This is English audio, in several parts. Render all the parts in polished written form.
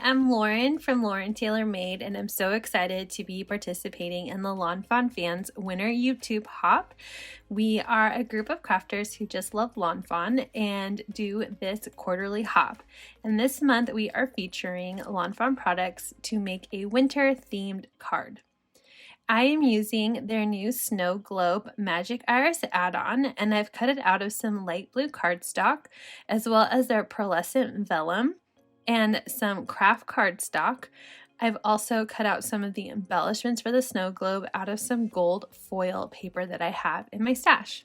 I'm Lauren from Lauren Taylor Made, and I'm so excited to be participating in the Lawn Fawn Fans Winter YouTube Hop. We are a group of crafters who just love lawn fawn and do this quarterly hop. And this month we are featuring lawn fawn products to make a winter themed card. I am using their new Snow Globe Magic Iris add-on, and I've cut it out of some light blue cardstock, as well as their pearlescent vellum and some craft cardstock. I've also cut out some of the embellishments for the snow globe out of some gold foil paper that I have in my stash.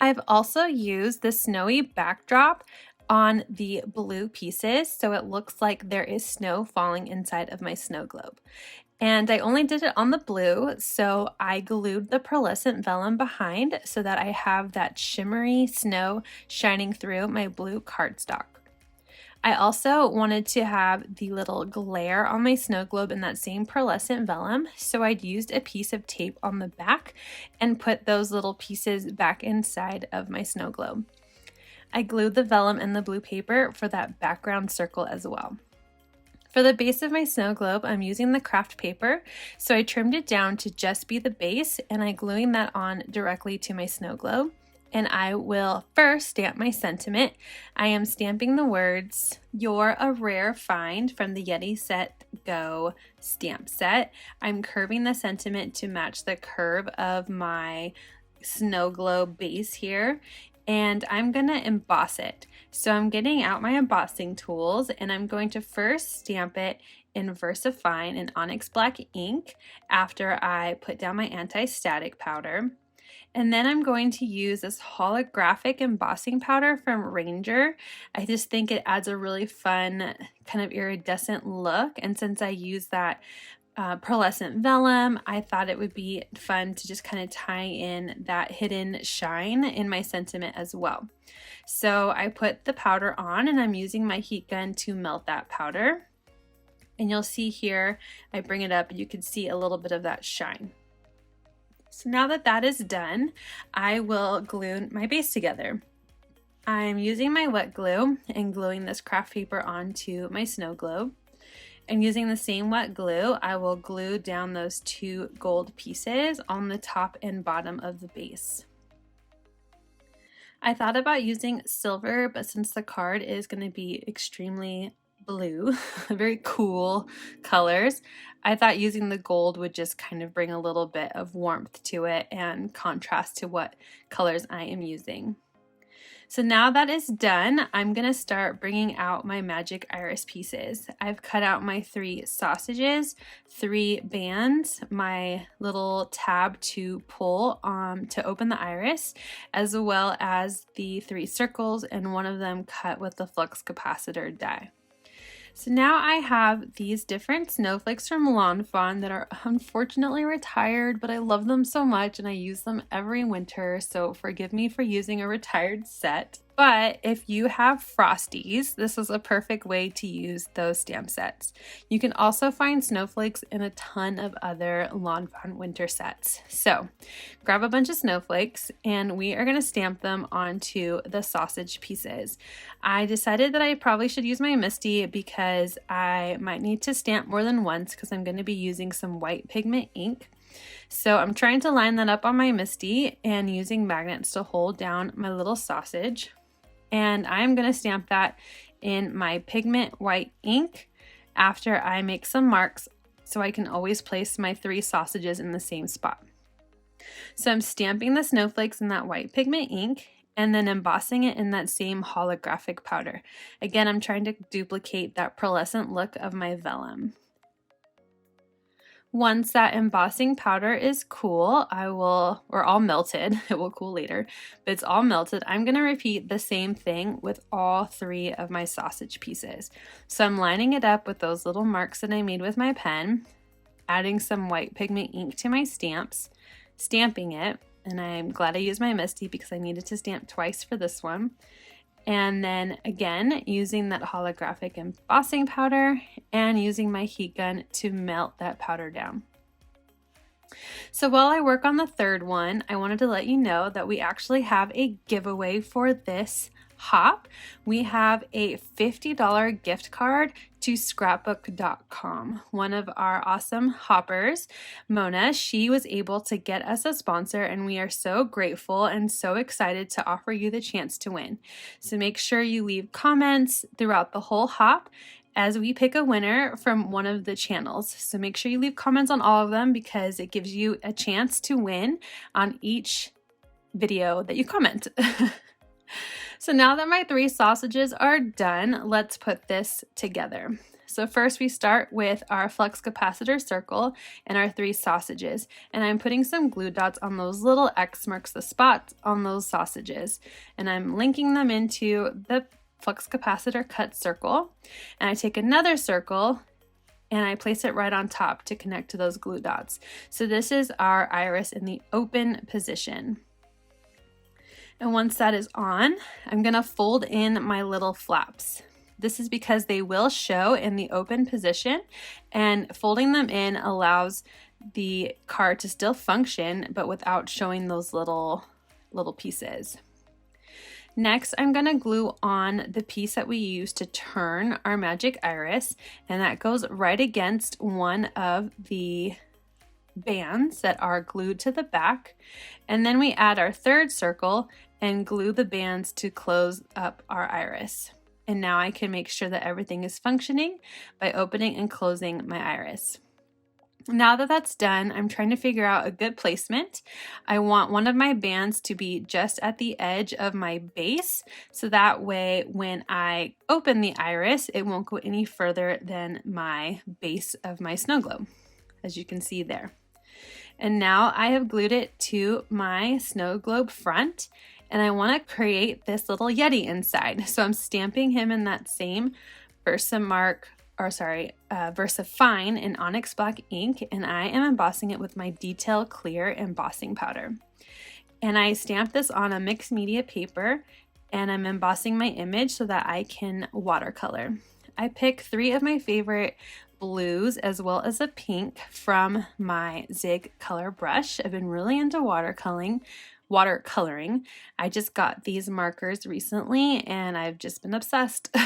I've also used the snowy backdrop on the blue pieces so it looks like there is snow falling inside of my snow globe. And I only did it on the blue, so I glued the pearlescent vellum behind so that I have that shimmery snow shining through my blue cardstock. I also wanted to have the little glare on my snow globe in that same pearlescent vellum, so I'd used a piece of tape on the back and put those little pieces back inside of my snow globe. I glued the vellum and the blue paper for that background circle as well. For the base of my snow globe, I'm using the craft paper, so I trimmed it down to just be the base, and I'm gluing that on directly to my snow globe. And I will first stamp my sentiment. I am stamping the words, "You're a rare find" from the Yeti Set Go stamp set. I'm curving the sentiment to match the curve of my snow globe base here, and I'm gonna emboss it. So I'm getting out my embossing tools, and I'm going to first stamp it in VersaFine and Onyx Black ink after I put down my anti-static powder. And then I'm going to use this holographic embossing powder from Ranger. I just think it adds a really fun kind of iridescent look, and since I use that pearlescent vellum, I thought it would be fun to just kind of tie in that hidden shine in my sentiment as well. So I put the powder on, and I'm using my heat gun to melt that powder. And you'll see here, I bring it up, you can see a little bit of that shine. So now that that is done, I will glue my base together. I'm using my wet glue and gluing this craft paper onto my snow globe. And using the same wet glue, I will glue down those two gold pieces on the top and bottom of the base. I thought about using silver, but since the card is going to be extremely blue, very cool colors, I thought using the gold would just kind of bring a little bit of warmth to it and contrast to what colors I am using. So now that is done, I'm going to start bringing out my magic iris pieces. I've cut out my 3 sausages, 3 bands, my little tab to pull to open the iris, as well as the 3 circles, and one of them cut with the flux capacitor die. So now I have these different snowflakes from Lawn Fawn that are unfortunately retired, but I love them so much and I use them every winter, so forgive me for using a retired set. But if you have frosties, this is a perfect way to use those stamp sets. You can also find snowflakes in a ton of other Lawn Fawn winter sets. So grab a bunch of snowflakes and we are going to stamp them onto the sausage pieces. I decided that I probably should use my Misty because I might need to stamp more than once because I'm going to be using some white pigment ink. So I'm trying to line that up on my Misty and using magnets to hold down my little sausage. And I'm going to stamp that in my pigment white ink after I make some marks so I can always place my 3 sausages in the same spot. So I'm stamping the snowflakes in that white pigment ink and then embossing it in that same holographic powder. Again, I'm trying to duplicate that pearlescent look of my vellum. Once that embossing powder is cool, or all melted, it will cool later, but it's all melted, I'm going to repeat the same thing with all 3 of my sausage pieces. So I'm lining it up with those little marks that I made with my pen, adding some white pigment ink to my stamps, stamping it, and I'm glad I used my Misty because I needed to stamp twice for this one. And then again, using that holographic embossing powder and using my heat gun to melt that powder down. So while I work on the 3rd one, I wanted to let you know that we actually have a giveaway for this hop. We have a $50 gift card to scrapbook.com. One of our awesome hoppers, Mona, she was able to get us a sponsor, and we are so grateful and so excited to offer you the chance to win. So make sure you leave comments throughout the whole hop as we pick a winner from one of the channels. So make sure you leave comments on all of them because it gives you a chance to win on each video that you comment. So now that my 3 sausages are done, let's put this together. So first we start with our flux capacitor circle and our 3 sausages. And I'm putting some glue dots on those little X marks the spots on those sausages. And I'm linking them into the flux capacitor cut circle. And I take another circle and I place it right on top to connect to those glue dots. So this is our iris in the open position. And once that is on, I'm gonna fold in my little flaps. This is because they will show in the open position, and folding them in allows the card to still function, but without showing those little pieces. Next, I'm gonna glue on the piece that we use to turn our magic iris, and that goes right against one of the bands that are glued to the back. And then we add our 3rd circle and glue the bands to close up our iris. And now I can make sure that everything is functioning by opening and closing my iris. Now that that's done, I'm trying to figure out a good placement. I want one of my bands to be just at the edge of my base, so that way when I open the iris, it won't go any further than my base of my snow globe, as you can see there. And now I have glued it to my snow globe front, and I want to create this little Yeti inside. So I'm stamping him in that same VersaFine in Onyx Black ink, and I am embossing it with my Detail Clear embossing powder. And I stamp this on a mixed media paper, and I'm embossing my image so that I can watercolor. I pick 3 of my favorite blues as well as a pink from my Zig color brush. I've been really into watercoloring. I just got these markers recently and I've just been obsessed.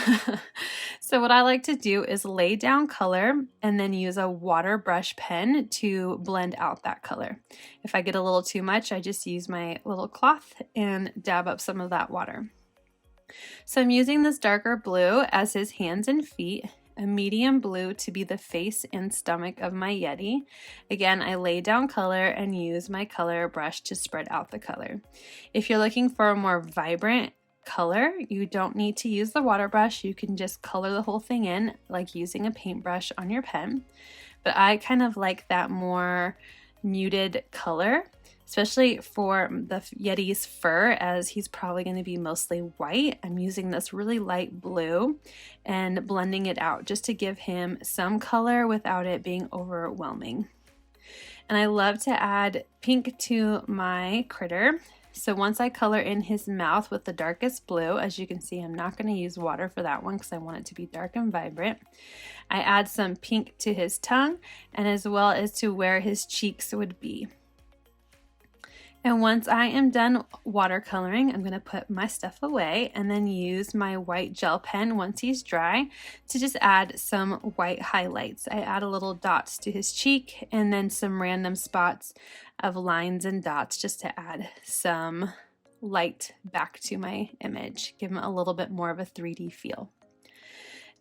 So what I like to do is lay down color and then use a water brush pen to blend out that color. If I get a little too much, I just use my little cloth and dab up some of that water. So I'm using this darker blue as his hands and feet, a medium blue to be the face and stomach of my Yeti. Again, I lay down color and use my color brush to spread out the color. If you're looking for a more vibrant color, you don't need to use the water brush. You can just color the whole thing in like using a paintbrush on your pen. But I kind of like that more muted color, especially for the Yeti's fur, as he's probably going to be mostly white. I'm using this really light blue and blending it out just to give him some color without it being overwhelming. And I love to add pink to my critter. So once I color in his mouth with the darkest blue, as you can see, I'm not going to use water for that one because I want it to be dark and vibrant. I add some pink to his tongue and as well as to where his cheeks would be. And once I am done watercoloring, I'm going to put my stuff away and then use my white gel pen once he's dry to just add some white highlights. I add a little dots to his cheek and then some random spots of lines and dots just to add some light back to my image, give him a little bit more of a 3D feel.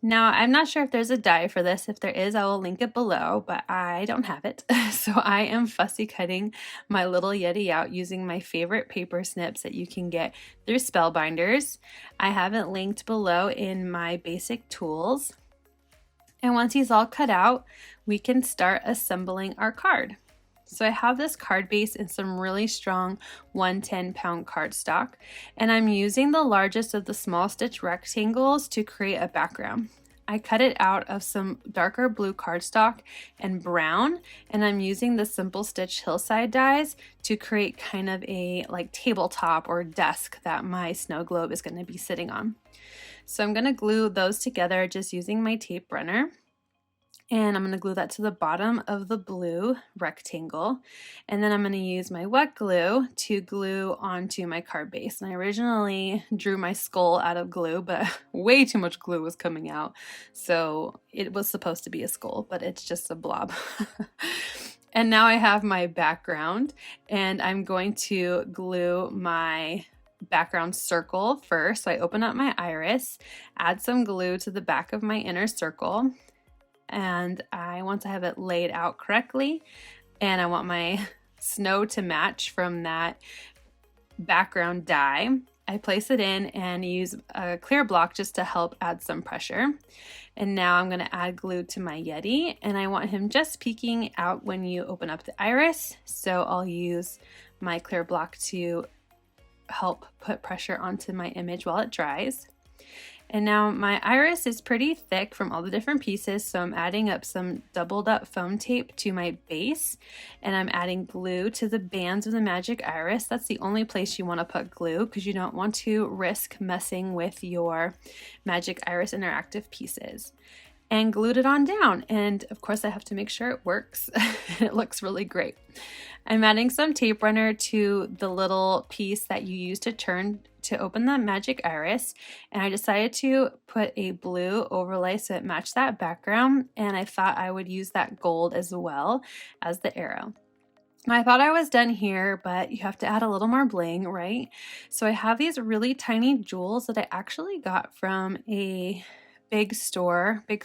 Now, I'm not sure if there's a die for this. If there is, I will link it below, but I don't have it. So I am fussy cutting my little Yeti out using my favorite paper snips that you can get through Spellbinders. I have it linked below in my basic tools. And once he's all cut out, we can start assembling our card. So I have this card base in some really strong 110-pound cardstock, and I'm using the largest of the small stitch rectangles to create a background. I cut it out of some darker blue cardstock and brown, and I'm using the Simple Stitch Hillside dies to create kind of a like tabletop or desk that my snow globe is going to be sitting on. So I'm going to glue those together just using my tape runner. And I'm going to glue that to the bottom of the blue rectangle. And then I'm going to use my wet glue to glue onto my card base. And I originally drew my skull out of glue, but way too much glue was coming out. So it was supposed to be a skull, but it's just a blob. And now I have my background, and I'm going to glue my background circle first. So I open up my iris, add some glue to the back of my inner circle, and I want to have it laid out correctly, and I want my snow to match from that background die. I place it in and use a clear block just to help add some pressure. And now I'm going to add glue to my Yeti, and I want him just peeking out when you open up the iris. So I'll use my clear block to help put pressure onto my image while it dries. And now my iris is pretty thick from all the different pieces, so I'm adding up some doubled up foam tape to my base, and I'm adding glue to the bands of the magic iris. That's the only place you want to put glue because you don't want to risk messing with your magic iris interactive pieces. And glued it on down, and of course I have to make sure it works. It looks really great. I'm adding some tape runner to the little piece that you use to turn to open the magic iris, and I decided to put a blue overlay so it matched that background, and I thought I would use that gold as well as the arrow. I thought I was done here, but you have to add a little more bling, right? So I have these really tiny jewels that I actually got from a big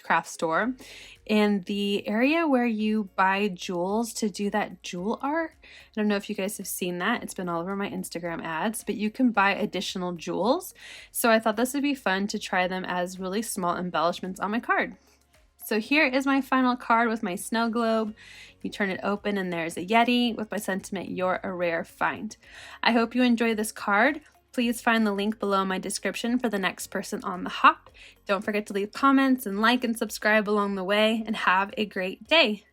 craft store, in the area where you buy jewels to do that jewel art. I don't know if you guys have seen that. It's been all over my Instagram ads, but you can buy additional jewels. So I thought this would be fun to try them as really small embellishments on my card. So here is my final card with my snow globe. You turn it open and there's a Yeti with my sentiment, "You're a rare find." I hope you enjoy this card. Please find the link below my description for the next person on the hop. Don't forget to leave comments and like and subscribe along the way, and have a great day.